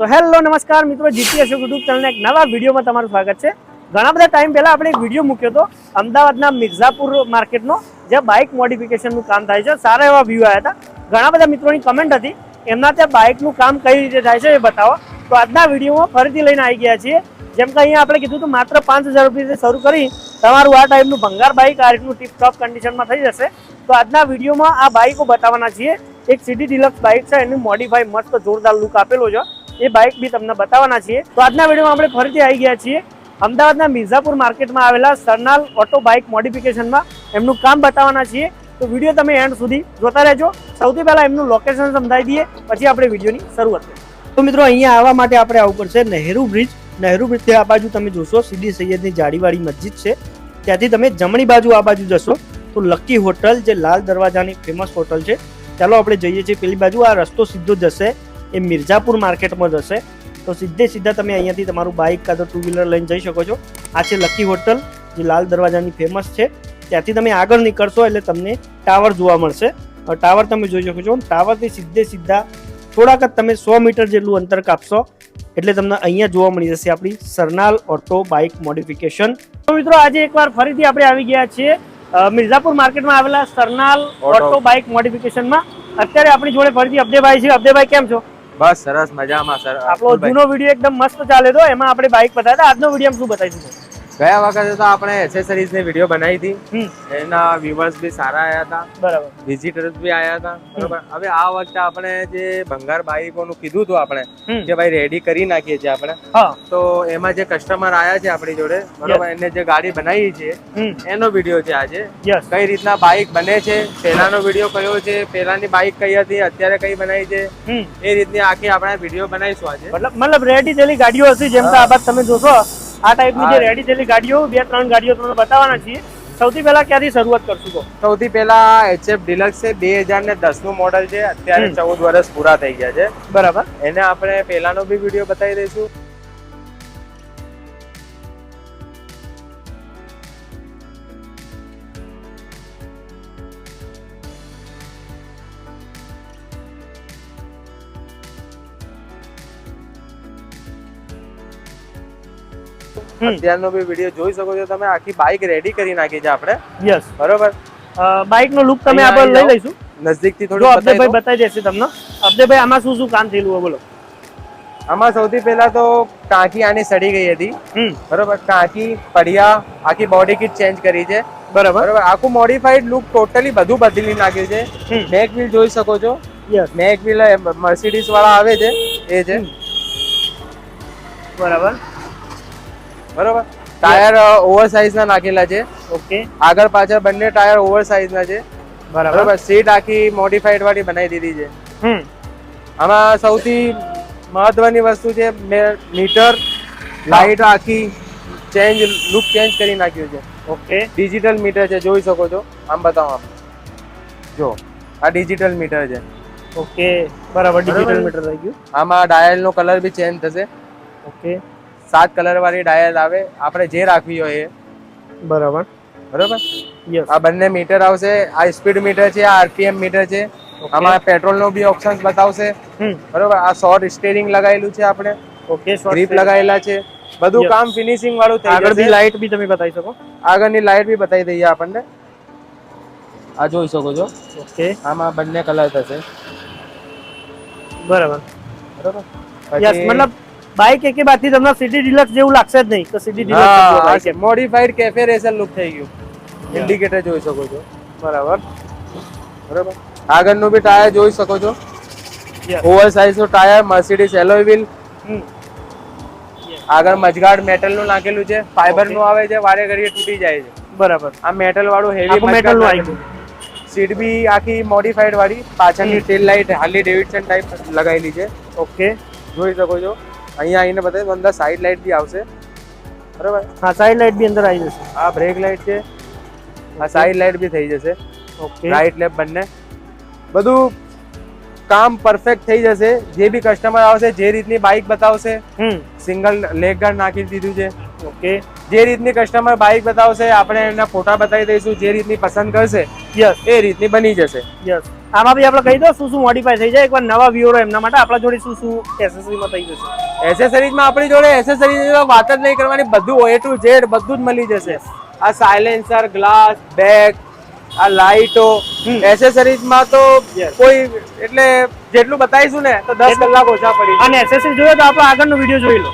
તો હેલો નમસ્કાર મિત્રો, જીટી અશોક યુટ્યુબ ચેનલના એક નવા વિડીયોમાં તમારું સ્વાગત છે। ઘણા બધા ટાઈમ પહેલા આપણે એક વિડીયો મૂક્યો હતો અમદાવાદના મિર્ઝાપુર માર્કેટનો, જ્યાં બાઇક મોડિફિકેશનનું કામ થાય છે। સારા એવા વ્યૂ આવ્યા હતા। ઘણા બધા મિત્રોની કમેન્ટ હતી એમના ત્યાં બાઇકનું કામ કઈ રીતે થાય છે એ બતાવો। તો આજના વિડીયોમાં ફરીથી લઈને આવી ગયા છીએ। જેમ કે અહીંયા આપણે કીધું હતું માત્ર 5000 રૂપિયાથી શરૂ કરી તમારું આ ટાઈપનું ભંગાર બાઇક આ રીતનું ટીપટોપ કન્ડિશનમાં થઈ જશે। તો આજના વિડીયોમાં આ બાઇકો બતાવવાના છીએ। એક સિટી ડિલક્સ બાઇક છે, એનું મોડિફાઈ મસ્ત જોરદાર લુક આપેલો છે, એ બાઇક બી તમને બતાવવાના છીએ। તો આજના વિડીયોમાં આપણે ફરીથી આવી ગયા છીએ અમદાવાદના મિર્ઝાપુર માર્કેટમાં આવેલા સરનાલ ઓટો બાઇક મોડિફિકેશનમાં એમનું કામ બતાવવાના છીએ। તો વિડીયો તમે એન્ડ સુધી જોતા રહેજો। સૌથી પહેલા એમનું લોકેશન સમજાવી દઈએ, પછી આપણે વિડીયોની શરૂઆત કરીએ। તો મિત્રો, અહીંયા આવવા માટે આપણે આવવું પડશે નહેરુ બ્રિજ। નહેરુ બ્રિજથી આ બાજુ તમે જોશો સીડી સૈયદની જાળીવાળી મસ્જિદ છે, ત્યાંથી તમે જમણી બાજુ આ બાજુ જશો તો લકી હોટલ, જે લાલ દરવાજાની ફેમસ હોટલ છે, ચાલો આપણે જઈએ છીએ પેલી બાજુ। આ રસ્તો સીધો જશે એ મિર્ઝાપુર માર્કેટમાં જશે। તો સીધા તમે અહીંયાથી તમારું બાઇક કાં તો ટુ વ્હીલર લઈને જઈ શકો છો। આ છે લકી હોટલ, જે લાલ દરવાજાની ફેમસ છે। ત્યાંથી તમે આગળ નીકળશો એટલે તમને ટાવર જોવા મળશે। ટાવર તમે જોઈ શકો છો। ટાવરથી સીધા થોડાક જ તમે 100 મીટર જેટલું અંતર કાપશો એટલે તમને અહીંયા જોવા મળી જશે આપણી સરનાલ ઓટો બાઇક મોડિફિકેશન। તો મિત્રો, આજે એકવાર ફરીથી આપણે આવી ગયા છીએ મિર્ઝાપુર માર્કેટમાં આવેલા સરનાલ ઓટો બાઇક મોડિફિકેશનમાં। અત્યારે આપણી જોડે ફરીથી અબ્દેભાઈ છે। અબ્દેભાઈ, કેમ છો? બસ સરસ, મજામાં સર। આપણો જૂનો વિડીયો એકદમ મસ્ત ચાલે તો એમાં આપણે બાઇક બતાવ્યા હતા। આજનો વિડીયો શું બતાવીશું? ગયા વખતે તો આપણે એસેસરીઝ ની વિડીયો બનાવી હતી, એના વ્યુઅર્સ બી સારા આવ્યા હતા, બરાબર, વિઝિટર્સ બી આવ્યા હતા, બરાબર। હવે આ વખતે આપણે જે ભંગાર બાઇકોનું કીધું હતું આપણે કે ભાઈ રેડી કરી નાખીએ છીએ આપણે, તો એમાં જે કસ્ટમર આવ્યા છે આપણી જોડે, બરાબર, એને જે ગાડી બનાવી છે એનો વિડીયો છે આજે। કઈ રીતના બાઇક બને છે, પહેલાનો વિડીયો કયો છે, પહેલાની બાઇક કઈ હતી, અત્યારે કઈ બનાવી છે, એ રીતની આખી આપણે વિડીયો બનાવીશું આજે। મતલબ રેડી થયેલી ગાડીઓ હશે, જેમ કે આ બાદ તમે જોશો આ ટાઈપની જે રેડી થયેલી ગાડીઓ 2-3 ગાડીઓ તમને બતાવવાના છીએ। સૌથી પહેલા ક્યાંથી શરૂઆત કરશું? તો સૌથી પહેલા HF ડિલક્સ છે, 2010 નું મોડલ છે, અત્યારે 14 વર્ષ પૂરા થઈ ગયા છે, બરાબર। એને આપણે પહેલાનો બી વિડીયો બતાવી દઈશું। અત્યારનો બી વિડીયો જોઈ શકો છો તમે। આખી બાઇક રેડી કરી નાખી છે આપણે, યસ, બરોબર। બાઇક નો લુક તમે આપણે લઈ લઈશું નજદીકથી થોડું, અબ્દેભાઈ બતાવી દેશે તમને। અબ્દેભાઈ, આમાં શું કામ થયેલું હોય બોલો? આમાં સૌથી પહેલા તો ટાંકી આની સડી ગઈ હતી, બરોબર। ટાંકી, પડિયા, આખી બોડી કિટ ચેન્જ કરી છે, બરોબર। આખું મોડિફાઈડ લુક ટોટલી બધું બદલી નાખ્યું છે। બેક વ્હીલ જોઈ શકો છો, બેક વ્હીલ મર્સિડીઝ વાળા આવે છે એ છે, બરોબર। ટાયર ઓવર સાઇઝ ના નાખેલા છે, ઓકે। આગળ પાછળ બંને ટાયર ઓવર સાઇઝ ના છે, બરાબર। સીટ આખી મોડિફાઈડ વાળી બનાવી દીધી છે। આમાં સૌથી મહત્વની વસ્તુ છે મીટર, લાઇટ આખી ચેન્જ, લુક ચેન્જ કરી નાખ્યું છે, ઓકે। ડિજિટલ મીટર છે, જોઈ શકો છો। આમ બતાવો, જો આ ડિજિટલ મીટર છે, ઓકે, બરાબર, ડિજિટલ મીટર થઈ ગયું। આમાં ડાયલ નો કલર બી ચેન્જ થશે, ઓકે। 7 કલર વાળી ડાયલ આવે, આપણે જે રાખવી હોય એ, બરાબર, બરોબર। આ બંને મીટર આવશે। આ સ્પીડ મીટર છે, આ RPM મીટર છે। આમાં પેટ્રોલ નો બી ઓપ્શન બતાવશે, બરોબર। આ શોર્ટ સ્ટીયરિંગ લગાવેલું છે આપણે, ઓકે, ગ્રીપ લગાવેલા છે, બધું કામ ફિનિશિંગ વાળું થઈ જશે। આગળની લાઇટ બી તમે બતાવી શકો? આગળની લાઇટ બી બતાવી દઈએ આપણને, આ જોઈ શકો છો, ઓકે। આમાં બંને કલર થશે, બરાબર, બરોબર। યસ, મતલબ બાઇક એકે બાદથી તમને સિટી ડિલક્સ જેવું લાગશે જ નહીં, તો city deluxe modified cafe racer look થઈ ગયું। ઇન્ડિકેટર જોઈ શકો છો, બરાબર, બરોબર। આગળનું બી ટાયર જોઈ શકો છો, ઓવર સાઇઝ નું ટાયર, મર્સિડીઝ એલોય વ્હીલ, આગળ મજગાડ મેટલ નું નાખેલું છે, ફાઈબર નું આવે છે, વારે ઘડીએ તૂટી જાય છે, બરાબર। આ મેટલ વાળું હેવી મેટલ નું આવી ગયું। સીટ બી આખી મોડિફાઈડ વાળી, પાછળની tail light Harley Davidson type લગાવેલી છે, ઓકે, જોઈ શકો છો। અહીંયા આવીને બતાવી, અંદર સાઈડ લાઇટ બી આવશે, બરાબર। હા, સાઈડ લાઇટ બી અંદર આવી જશે। આ બ્રેક લાઇટ છે, આ સાઈડ લાઇટ બી થઈ જશે, ઓકે, રાઈટ લેફ્ટ બંને, બધું કામ પરફેક્ટ થઈ જશે। જે બી કસ્ટમર આવશે જે રીતની બાઇક બતાવશે, સિંગલ લેગ ગાર્ડ નાખી દીધું છે, ઓકે જે રીતની કસ્ટમર બાઇક બતાવશે આપણે એના ફોટા બતાવી દઈશું, જે રીતની પસંદ કરશે યસ એ રીતની બની જશે. યસ આમાં બી આપણે કહી દો શું શું મોડિફાઈ થઈ જાય, એકવાર નવા વ્યુઅરો એમના માટે આપણા જોડે શું શું એસેસરીમાં થઈ જશે. એસેસરીઝમાં આપણી જોડે એસેસરીઝ વાત જ નહીં કરવાની, બધું A to Z બધું જ મળી જશે. આ સાયલેન્સર, ગ્લાસ, બેગ, આ લાઇટો, એસેસરીઝમાં તો કોઈ એટલે જેટલું બતાવીશું ને તો 10 કલાક ઓછા પડી. અને એસેસરી જોઈએ તો આપણો આગળનો વિડીયો જોઈ લો.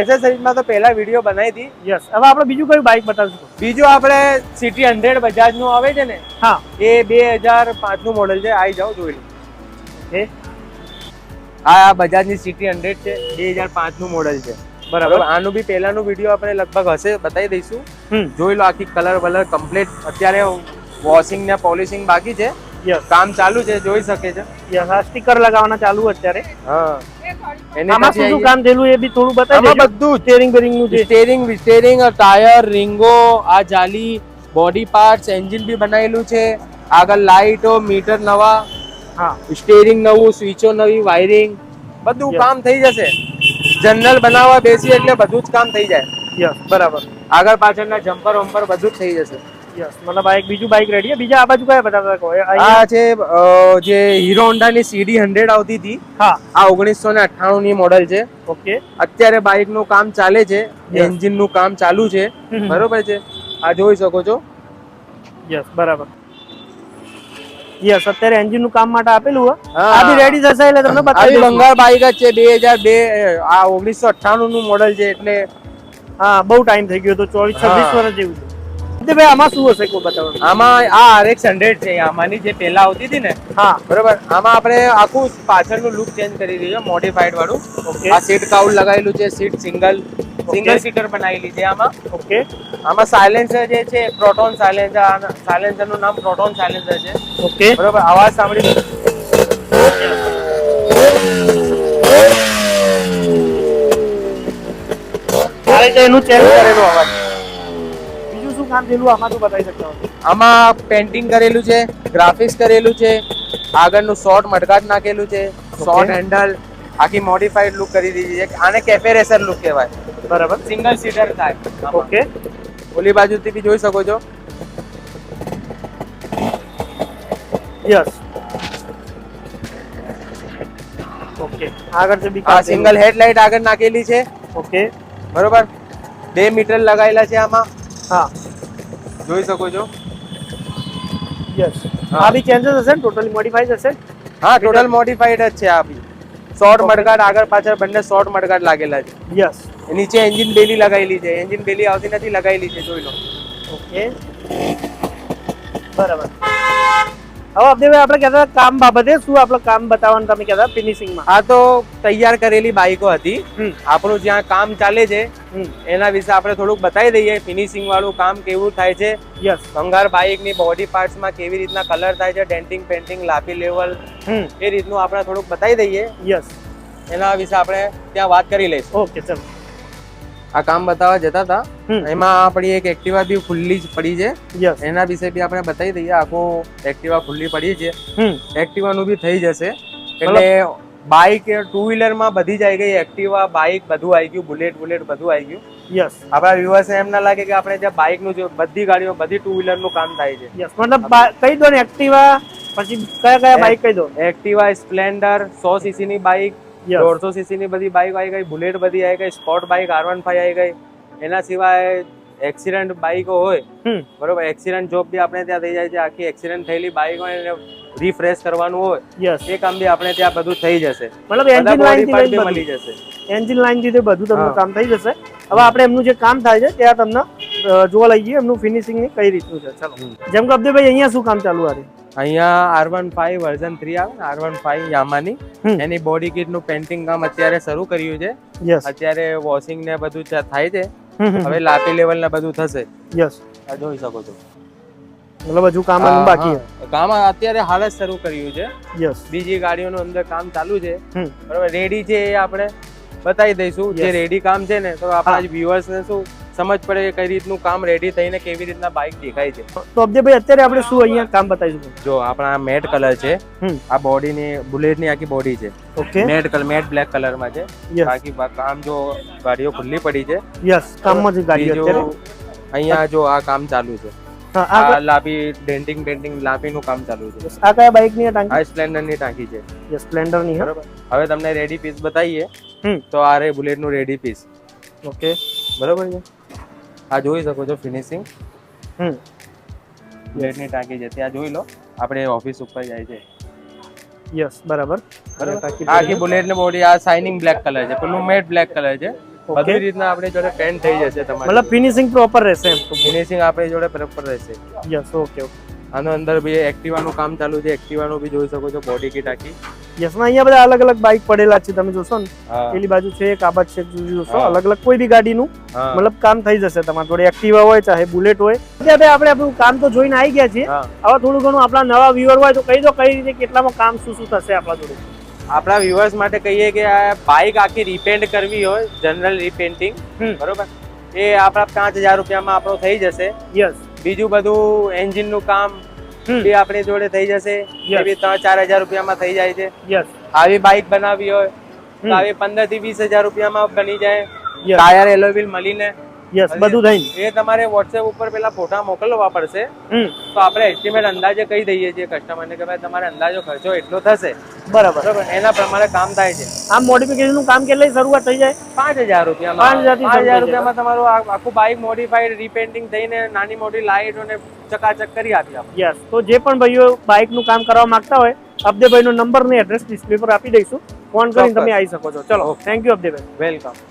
એસેસરીઝમાં તો પહેલા વિડીયો બનાવી હતી. યસ હવે આપણે બીજું કયું બાઇક બતાવશું? બીજું આપણે સિટી 100 બજાજ નું આવે છે ને, હા એ 2005 નું મોડેલ છે. આવી જાઓ જોઈ લો. એ આ બજાજની સિટી 100 છે, 2005 નું મોડેલ છે. બરાબર. આનું બી પહેલાનું વિડીયો આપણે લગભગ હશે, બતાવી દઈશું. જોઈ લો, આખી કલર વલર કમ્પ્લીટ. અત્યારે વોશિંગ ને પોલિશિંગ બાકી છે, કામ ચાલુ છે, જોઈ શકે છે. યસ આ સ્ટીકર લગાવવાના ચાલુ અત્યારે. હા આમાં શું શું કામ થયેલું એ બી થોડું બતાવી દેજો. બધું સ્ટીયરિંગ બેરિંગ નું છે, સ્ટેરિંગ, ટાયર, રીંગો, આ જાલી, બોડી પાર્ટ્સ, એન્જિન બી બનાવેલું છે. આગળ લાઇટો, મીટર નવા, હા સ્ટેરિંગ નવું, સ્વિચો નવી, વાયરિંગ, બધું કામ થઈ જશે. જનરલ બનાવવા બેસી એટલે બધું જ કામ થઈ જાય. યસ બરાબર. આગળ પાછળના જમ્પર વમ્પર બધું જ થઈ જશે. યસ મતલબ આ એક બીજું બાઇક રેડી છે. બીજા આ બાજુ કયા બતાવતા કહો? આ છે જે હીરો હોન્ડાની CD 100 આવતી હતી. હા આ 1998 ની મોડેલ છે. ઓકે અત્યારે બાઇક નું કામ ચાલે છે, એન્જિન નું કામ ચાલુ છે. બરોબર છે, આ જોઈ શકો છો. યસ બરાબર. યસ અત્યારે એન્જિન નું કામ માટે આપેલું હોય. આ બી રેડી થશે એટલે તમને બતાવી દઉં. બંગાળ બાઇક જ છે, 2002. આ 1998 નું મોડેલ છે એટલે હા બહુ ટાઈમ થઈ ગયો તો 24-26 વર્ષ જેવું છે. ભાઈ આમાં શું હશે કોઈ બતાવો? આમાં આ RX 100 છે, આમાંની જે પહેલા આવતી હતી ને. હા બરોબર. આમાં આપણે આખું પાછળનું લુક ચેન્જ કરી દીધું છે, મોડિફાઈડ વાળું. આ સીટ કાઉલ લગાવેલું છે, સીટ સિંગલ સીટર બનાવેલી છે આમાં. ઓકે આમાં સાયલેન્સર જે છે પ્રોટોન સાયલેન્સર, સાયલેન્સર નું નામ પ્રોટોન સાયલેન્સર છે. ઓકે બરોબર. અવાજ સાંભળી એનું ચેન્જ કરેલો અવાજ. બીજું શું કામ થયેલું આમાં તો બતાવી શકતા હો? આમાં પેન્ટિંગ કરેલું છે, ગ્રાફિક્સ કરેલું છે, આગળનું શોર્ટ મડગાટ નાખેલું છે, શોર્ટ હેન્ડલ, આખી મોડિફાઈડ લુક કરી દીધી છે. આને કેફે રેસર લુક કહેવાય. બરાબર. સિંગલ સીટર થાય. ઓકે ઓલી બાજુથી બી જોઈ શકો છો. યસ ઓકે આગળ છે બી આ સિંગલ હેડલાઇટ આગળ નાખેલી છે. ઓકે બરોબર. 2 મીટર લગાવેલા છે આમાં. હા જોઈ શકો છો. યસ આ બી ચેન્જીસ હશે ને? ટોટલી મોડિફાઈડ હશે? હા ટોટલ મોડિફાઈડ જ છે. આ બી શોર્ટ મડગાટ આગળ પાછળ બંને શોર્ટ મડગાટ લાગેલા છે. યસ નીચે એન્જિન બેલી લગાવેલી છે. એન્જિન બેલી આવતી નથી, લગાવેલી છે, જોઈ લો. ઓકે બરાબર. હવે અબ્દેભાઈ આપણે કહેતા કામ બાબતે શું આપણે કામ બતાવવાનું તમે કહેતા ફિનિશિંગમાં? આ તો તૈયાર કરેલી બાઇકો હતી. આપણું જ્યાં કામ ચાલે છે એના વિશે આપણે થોડુંક બતાવી દઈએ. ફિનિશિંગ વાળું કામ કેવું થાય છે, યસ ભંગાર બાઇક ની બોડી પાર્ટ્સ માં કેવી રીતના કલર થાય છે, ડેન્ટિંગ પેન્ટિંગ, લાપી લેવલ, એ રીતનું આપણે થોડુંક બતાવી દઈએ. યસ એના વિશે આપણે ત્યાં વાત કરી લઈશું. ઓકે ચલો. આ કામ બતાવવા જતા હતા, એમાં આપણી એક એક્ટિવા બી ખુલ્લી જ પડી છે. યસ એના વિશે બી આપણે બતાવી દઈએ. આખું એક્ટિવા ખુલ્લી પડી છે. એક્ટિવા નું બી થઈ જશે. એટલે બાઇક ટુ વ્હીલર માં બધી જ આવી ગઈ. એક્ટિવા, બાઇક બધું આવી ગયું. બુલેટ બધું આવી ગયું. યસ આપણા વ્યુઅર્સ એમ ના લાગે કે આપણે જ્યાં બાઇક નું બધી ગાડીઓ બધી ટુ વ્હીલર નું કામ થાય છે. યસ મતલબ કહી દો ને એક્ટિવા પછી કયા બાઇક કહી દો? એક્ટિવા, સ્પ્લેન્ડર, 100 cc ની બાઇક, 150 cc ની બધી બાઇક આવી ગઈ. બુલેટ બધી આવી ગઈ. સ્પોર્ટ બાઇક R15 આવી ગઈ. એના સિવાય એક્સિડન્ટ બાઇકો હોય, બરોબર, એક્સિડન્ટ જોબ બી આપણે ત્યાં થઈ જાય છે. આખી એક્સિડન્ટ થયેલી બાઇક હોય એને રિફ્રેશ કરવાનું હોય, એ કામ બી આપણે ત્યાં બધું થઈ જશે. મતલબ એન્જિન લાઈન થી મળી જશે. એન્જિન લાઈન થી બધું તમને કામ થઈ જશે. હવે આપણે એમનું જે કામ થાય છે ત્યાં તમને જોવા લઈ જઈએ એમનું ફિનિશિંગ ની કઈ રીતનું છે. ચલો જેમ કે અબ્દેભાઈ અહીંયા શું કામ ચાલુ આ? અહીંયા R15 વર્ઝન 3 આવે ને, R15 યામાની, એની બોડી કિટ નું પેન્ટિંગ કામ અત્યારે શરૂ કર્યું છે. અત્યારે વોશિંગ ને બધું થાય છે. હવે લાપી લેવલ ને બધું થશે. યસ આ જોઈ શકો છો. મતલબ હજુ કામ બાકી છે. કામ અત્યારે હાલ જ શરૂ કર્યું છે. યસ બીજી ગાડીઓનું અંદર કામ ચાલુ છે. બરાબર. રેડી છે એ આપણે બતાવી દઈશું. જે રેડી કામ છે ને તો આપણા વ્યુઅર્સ ને શું સમજ પડે કે કઈ રીતનું કામ રેડી થઈને કેવી રીતના બાઇક દેખાય છે. તો અબ્દેભાઈ અત્યારે આપણે શું અહીંયા કામ બતાવીશું? જો આપણા મેટ કલર છે, આ બોડીની બુલેટની આખી બોડી છે, okay, matte colour matte black કલરમાં છે. યસ બાકી કામ જો ગાડીઓ ખુલ્લી પડી છે. યસ, કામમાં જ ગાડી અત્યારે. અહીંયા જો આ કામ ચાલુ છે, હા, આ લાપી ડેન્ટિંગ પેન્ટિંગ લાપીનું કામ ચાલુ છે. આ કયા બાઇકની ટાંકી? આ સ્પ્લેન્ડરની ટાંકી છે. યસ, સ્પ્લેન્ડરની. હા, બરોબર. હવે તમને રેડી પીસ બતાવીએ તો આ રે બુલેટનું રેડી પીસ. ઓકે, બરોબર છે. આ જોઈ શકો છો ફિનિશિંગ. હમ, બુલેટની ટાંકી છે, ત્યાં જોઈ લો. આપણે ઓફિસ ઉપર જાય છે. યસ, બરાબર. આખી બુલેટની બોડી આ શાઇનિંગ બ્લેક કલર છે, પેલું મેટ બ્લેક કલર છે. બધી રીતના આપણે જોડે પેન્ટ થઈ જશે તમારે. મતલબ ફિનિશિંગ પ્રોપર રહેશે એમ. ફિનિશિંગ આપણી જોડે પ્રોપર રહેશે. Yes, okay okay. આનો અંદર બી એક્ટિવાનું કામ ચાલુ છે. એક્ટિવાનું બી જોઈ શકો છો, બોડી કી ટાંકી. યસ, માં અહીંયા બધા અલગ અલગ બાઇક પડેલા છે, તમે જોશો ને. હા, પેલી બાજુ છે એક, આ બાજુ છે, જોશો અલગ અલગ કોઈ બી ગાડીનું હા. મતલબ કામ થઈ જશે તમારે જોડે. એક્ટિવા હોય ચાહે બુલેટ હોય. અત્યારે આપણે આપણું કામ તો જોઈને આવી ગયા છીએ. હા. હવે થોડું ઘણું આપણા નવા વ્યુઅર હોય તો કહી દો કઈ રીતે કેટલામાં કામ શું શું થશે આપણા જોડે. આપણા વ્યુઅર્સ માટે કહીએ કે આ બાઇક આખી રિપેન્ટ કરવી હોય, જનરલ રિપેન્ટિંગ, બરોબર, એ આપણા 5000 રૂપિયામાં આપણો થઈ જશે. યસ. બીજું બધું એન્જિન નું કામ બી આપણી જોડે થઈ જશે. એ બી 3-4 હજાર રૂપિયામાં થઈ જાય છે. યસ. આવી બાઇક બનાવવી હોય તો આવી 15 થી 20 હજાર રૂપિયામાં બની જાય. Yes. ટાયર એલોય વ્હીલ મળીને. યસ, બધું થઈને. એ તમારે વોટ્સએપ ઉપર પેલા ફોટા મોકલવા પડશે. તો આપણે એસ્ટિમેટ અંદાજે કહી દઈએ છીએ કસ્ટમરને કે ભાઈ તમારે અંદાજો ખર્ચો એટલો થશે. બરાબર. બરાબર, એના પ્રમાણે કામ થાય છે. આમ મોડિફિકેશન નું કામ કેટલી શરૂઆત થઈ જાય? 5000 રૂપિયામાં. 5000 થી 5000 રૂપિયામાં તમારું આખું બાઇક મોડિફાઈડ રિપેન્ટિંગ થઈને નાની મોટી લાઇટ અને ચકાચક કરી આપી આપણે. યસ. તો જે પણ ભાઈઓ બાઇક નું કામ કરવા માંગતા હોય, અબ્દેભાઈ નો નંબર ને એડ્રેસ ડિસ્પ્લે પર આપી દઈશું. ફોન કરીને તમે આવી શકો છો. ચલો, થેન્ક યુ અબ્દેભાઈ. વેલકમ.